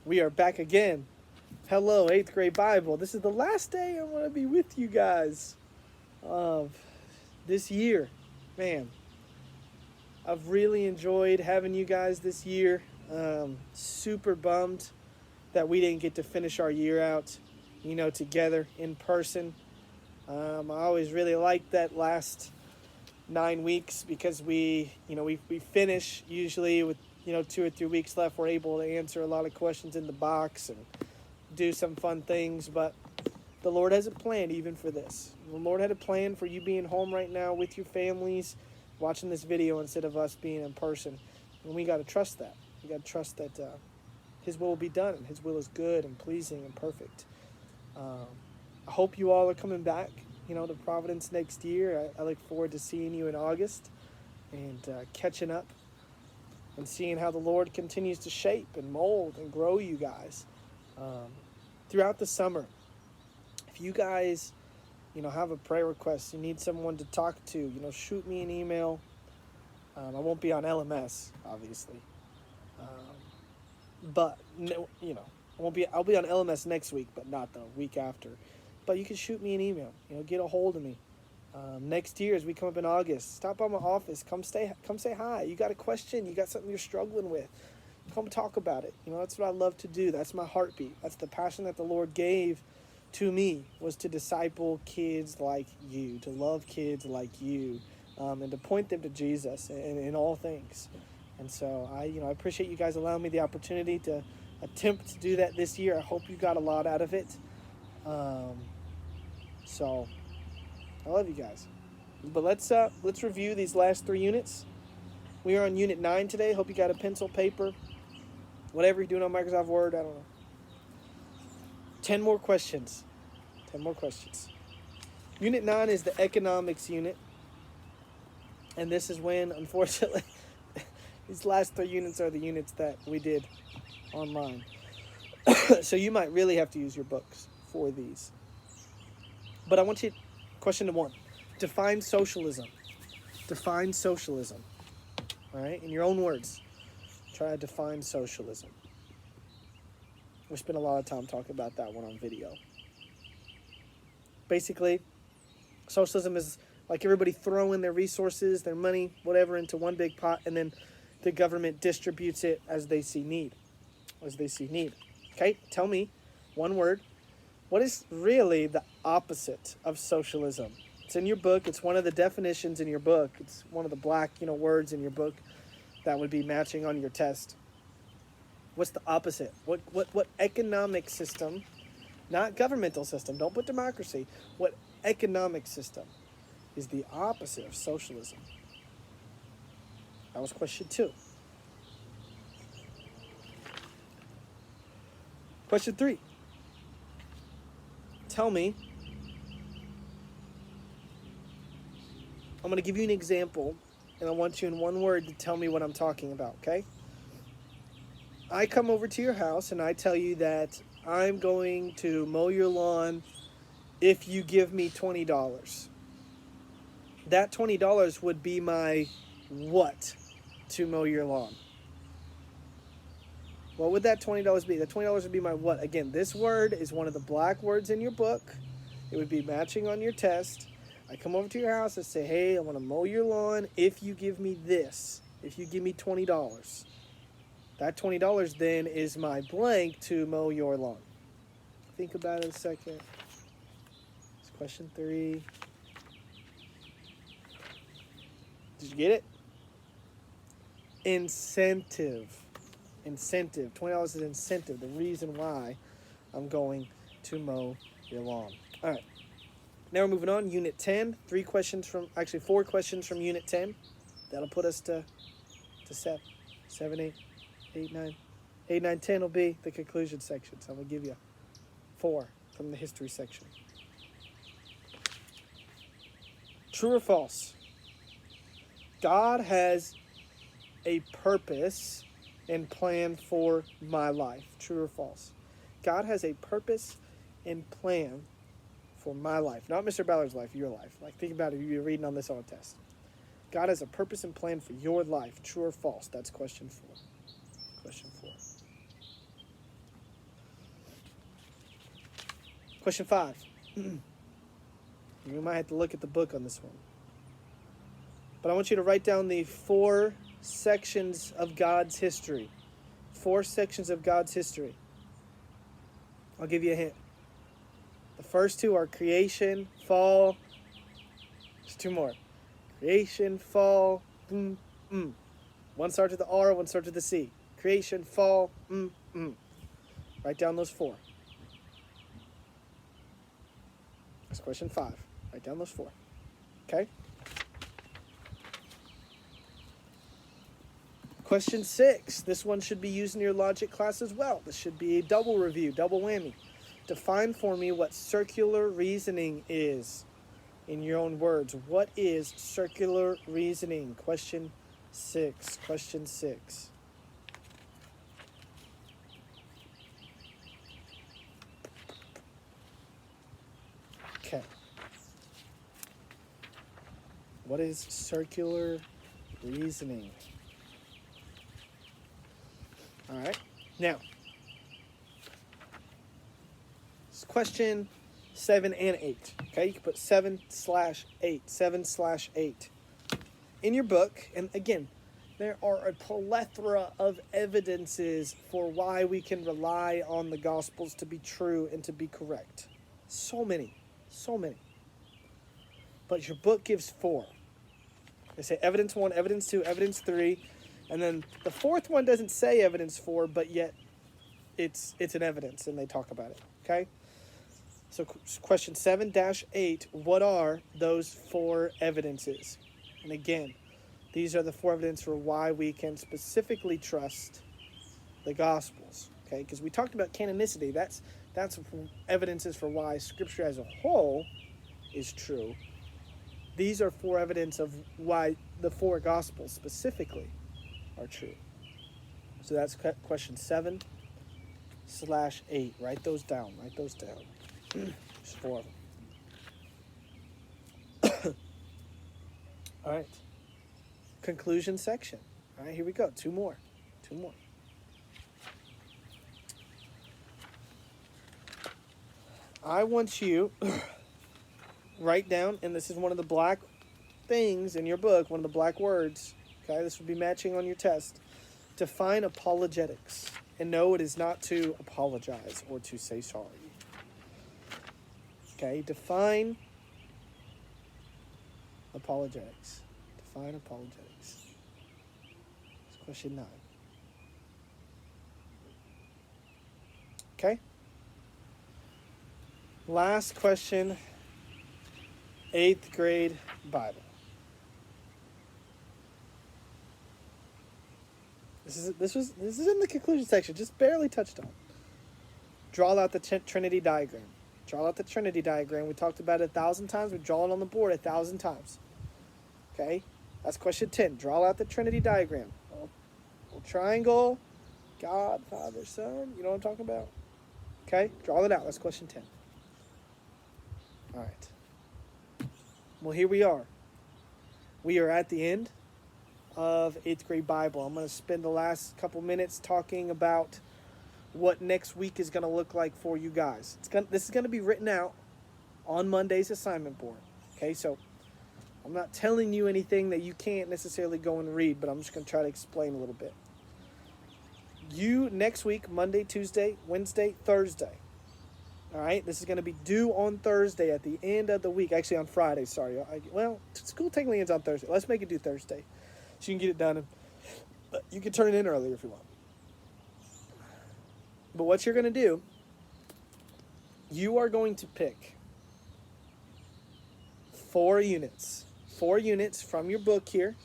We are back again. Hello, 8th grade Bible. This is the last day I'm going to be with you guys of this year. Man, I've really enjoyed having you guys this year. Super bummed that we didn't get to finish our year out, together in person. I always really liked that last 9 weeks because we finish usually with 2 or 3 weeks left. We're able to answer a lot of questions in the box and do some fun things, but the Lord has a plan even for this. The Lord had a plan for you being home right now with your families, watching this video instead of us being in person. And we got to trust that. We got to trust that His will be done, and His will is good and pleasing and perfect. I hope you all are coming back, to Providence next year. I look forward to seeing you in August and catching up and seeing how the Lord continues to shape and mold and grow you guys throughout the summer. If you guys, have a prayer request, you need someone to talk to, shoot me an email. I won't be on LMS, obviously, but I'll be on LMS next week, but not the week after. But you can shoot me an email. Get a hold of me. Next year, as we come up in August, stop by my office. Come say hi. You got a question? You got something you're struggling with? Come talk about it. That's what I love to do. That's my heartbeat. That's the passion that the Lord gave to me, was to disciple kids like you, to love kids like you, and to point them to Jesus in all things. And so I appreciate you guys allowing me the opportunity to attempt to do that this year. I hope you got a lot out of it. So I love you guys. But let's review these last 3 units. We are on Unit 9 today. Hope you got a pencil, paper, whatever you're doing on Microsoft Word. I don't know. 10 more questions. 10 more questions. Unit 9 is the economics unit. And this is when, unfortunately, these last 3 units are the units that we did online. So you might really have to use your books for these. But I want you, question 1, define socialism. Define socialism. All right, in your own words, try to define socialism. We spent a lot of time talking about that one on video. Basically, socialism is like everybody throwing their resources, their money, whatever, into one big pot, and then the government distributes it as they see need. As they see need. Okay, tell me, one word, what is really the opposite of socialism? It's in your book. It's one of the definitions in your book. It's one of the black, words in your book that would be matching on your test. What's the opposite? What economic system, not governmental system, don't put democracy, what economic system is the opposite of socialism? That was question 2. Question 3. Tell me, I'm going to give you an example, and I want you in one word to tell me what I'm talking about, okay? I come over to your house and I tell you that I'm going to mow your lawn if you give me $20. That $20 would be my what to mow your lawn? What would that $20 be? That $20 would be my what? Again, this word is one of the black words in your book. It would be matching on your test. I come over to your house and say, hey, I want to mow your lawn if you give me this. If you give me $20. That $20 then is my blank to mow your lawn. Think about it a second. It's question 3. Did you get it? Incentive. Incentive. $20 is incentive. The reason why I'm going to mow your lawn. All right. Now we're moving on. Unit 10. 4 questions from Unit 10. That'll put us to 7, 8, 9, 10 will be the conclusion section. So I'm going to give you 4 from the history section. True or false? God has a purpose and plan for my life. True or false? God has a purpose and plan for my life. Not Mr. Ballard's life, your life. Like, think about it. You're reading on this on a test. God has a purpose and plan for your life. True or false? That's question 4. Question 4. Question 5. You might have to look at the book on this one. But I want you to write down the 4 sections of God's history. 4 sections of God's history. I'll give you a hint. The first 2 are creation, fall. There's 2 more. Creation, fall, One starts with the R, one starts with the C. Creation, fall, Write down those 4. That's question 5. Write down those 4. Okay? Question 6. This one should be used in your logic class as well. This should be a double review, double whammy. Define for me what circular reasoning is in your own words. What is circular reasoning? Question 6. Question 6. Okay. What is circular reasoning? All right. Now, it's question 7 and 8. Okay, you can put 7/8. 7/8 in your book. And again, there are a plethora of evidences for why we can rely on the Gospels to be true and to be correct. So many. But your book gives 4. They say evidence 1, evidence 2, evidence 3. And then the 4th one doesn't say evidence 4, but yet it's an evidence, and they talk about it, okay? So question 7-8, what are those 4 evidences? And again, these are the 4 evidence for why we can specifically trust the Gospels, okay? Because we talked about canonicity. That's evidences for why Scripture as a whole is true. These are 4 evidence of why the 4 Gospels specifically are true. So that's question 7/8. Write those down. There's 4 of them. All right. Conclusion section. All right, here we go. 2 more. I want you write down, and this is one of the black things in your book, one of the black words. Okay, this would be matching on your test. Define apologetics. And no, it is not to apologize or to say sorry. Okay, define apologetics. Define apologetics. It's question 9. Okay? Last question, 8th grade Bible. This is in the conclusion section, just barely touched on. Draw out the Trinity diagram. Draw out the Trinity diagram. We talked about it 1,000 times. We draw it on the board 1,000 times. Okay? That's question 10. Draw out the Trinity diagram. Little triangle, God, Father, Son. You know what I'm talking about? Okay? Draw it out. That's question 10. All right. Well, here we are. We are at the end of 8th grade Bible. I'm going to spend the last couple minutes talking about what next week is going to look like for you guys. This is going to be written out on Monday's assignment board. Okay, so I'm not telling you anything that you can't necessarily go and read, but I'm just going to try to explain a little bit. You, next week, Monday, Tuesday, Wednesday, Thursday. All right, this is going to be due on Thursday at the end of the week. Actually, on Friday, sorry. School technically ends on Thursday. Let's make it due Thursday so you can get it done. But you can turn it in earlier if you want. But what you're going to do, you are going to pick 4 units. 4 units from your book here.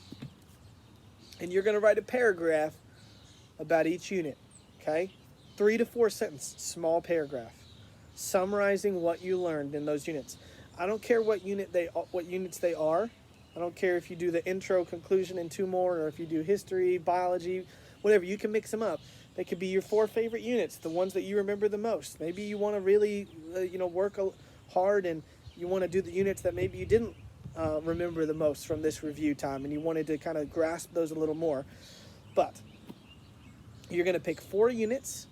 And you're going to write a paragraph about each unit. Okay? 3 to 4 sentences, small paragraph, summarizing what you learned in those units. I don't care what units they are. I don't care if you do the intro, conclusion, and 2 more, or if you do history, biology, whatever. You can mix them up. They could be your 4 favorite units, the ones that you remember the most. Maybe you want to really, work hard, and you want to do the units that maybe you didn't remember the most from this review time, and you wanted to kind of grasp those a little more. But you're going to pick 4 units.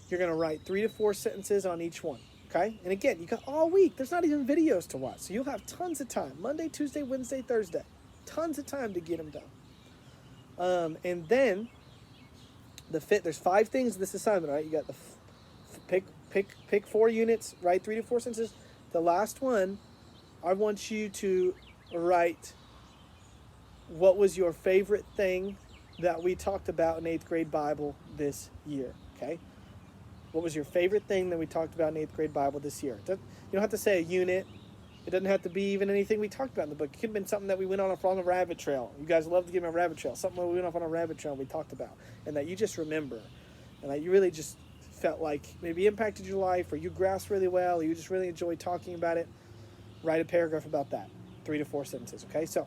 You're going to write 3 to 4 sentences on each one. Okay? And again, you got all week. There's not even videos to watch. So you'll have tons of time. Monday, Tuesday, Wednesday, Thursday. Tons of time to get them done. And then there's 5 things in this assignment, right? You got the pick 4 units, write 3 to 4 sentences. The last one, I want you to write what was your favorite thing that we talked about in 8th grade Bible this year, okay? What was your favorite thing that we talked about in 8th grade Bible this year? You don't have to say a unit. It doesn't have to be even anything we talked about in the book. It could have been something that we went on a rabbit trail. You guys love to give me a rabbit trail. Something we went off on a rabbit trail and we talked about. And that you just remember. And that you really just felt like maybe impacted your life, or you grasped really well, or you just really enjoyed talking about it. Write a paragraph about that. 3 to 4 sentences, okay? So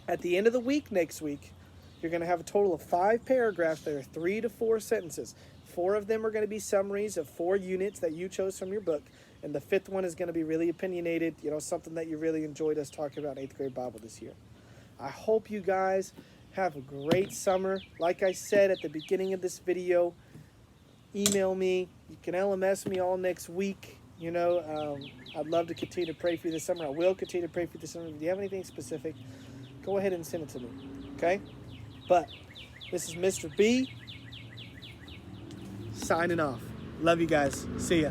at the end of the week next week, you're going to have a total of 5 paragraphs that are 3 to 4 sentences. 4 of them are going to be summaries of 4 units that you chose from your book. And the 5th one is going to be really opinionated, something that you really enjoyed us talking about in 8th grade Bible this year. I hope you guys have a great summer. Like I said at the beginning of this video, email me. You can LMS me all next week. I'd love to continue to pray for you this summer. I will continue to pray for you this summer. If you have anything specific, go ahead and send it to me, okay? But this is Mr. B signing off. Love you guys. See ya.